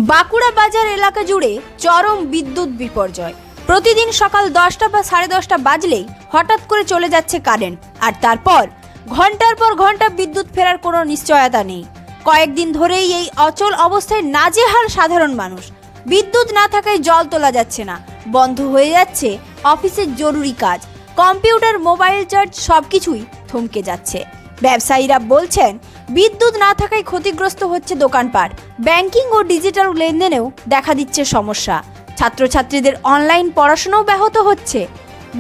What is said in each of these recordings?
বাঁকুড়া বাজার এলাকা জুড়ে চরম বিদ্যুৎ বিপর্যয়। প্রতিদিন সকাল 10টা বা 10:30 বাজলেই হঠাৎ করে চলে যাচ্ছে কারেন্ট, আর তারপর ঘন্টার পর ঘন্টা বিদ্যুৎ ফেরার কোনো নিশ্চয়তা নেই। কয়েকদিন ধরেই এই অচল অবস্থায় নাজেহাল সাধারণ মানুষ। বিদ্যুৎ না থাকায় জল তোলা যাচ্ছে না, বন্ধ হয়ে যাচ্ছে অফিসের জরুরি কাজ, কম্পিউটার, মোবাইল চার্জ সবকিছুই থমকে যাচ্ছে। ব্যবসায়ীরা বলছেন বিদ্যুৎ না থাকায় ক্ষতিগ্রস্ত হচ্ছে দোকানপাট, ব্যাংকিং ও ডিজিটাল লেনদেনেও দেখা দিচ্ছে সমস্যা। ছাত্রছাত্রীদের অনলাইন পড়াশোনাও ব্যাহত হচ্ছে।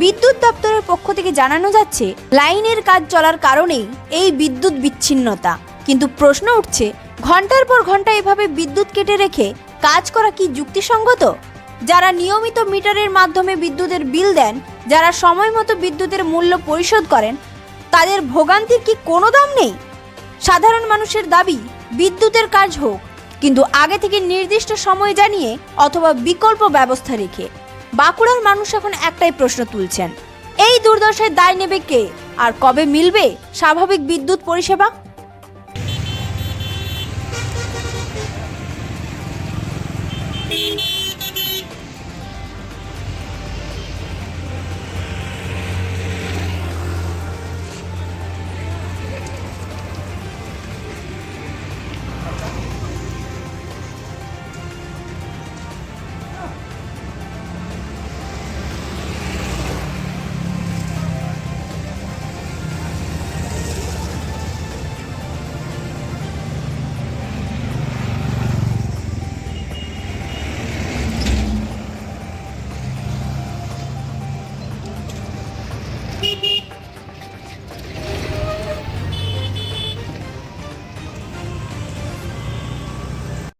বিদ্যুৎ দপ্তরের পক্ষ থেকে জানানো যাচ্ছে লাইনের কাজ চলার কারণেই এই বিদ্যুৎ বিচ্ছিন্নতা। কিন্তু প্রশ্ন উঠছে, ঘন্টার পর ঘন্টা এভাবে বিদ্যুৎ কেটে রেখে কাজ করা কি যুক্তিসঙ্গত? যারা নিয়মিত মিটারের মাধ্যমে বিদ্যুতের বিল দেন, যারা সময় মতো বিদ্যুতের মূল্য পরিশোধ করেন, তাদের ভোগান্তির কি কোনো দাম নেই? সাধারণ মানুষের দাবি বিদ্যুতের কাজ হোক, কিন্তু আগে থেকে নির্দিষ্ট সময় জানিয়ে অথবা বিকল্প ব্যবস্থা রেখে। বাঁকুড়ার মানুষ এখন একটাই প্রশ্ন তুলছেন, এই দুর্দশায় দায় নেবে কে, আর কবে মিলবে স্বাভাবিক বিদ্যুৎ পরিষেবা?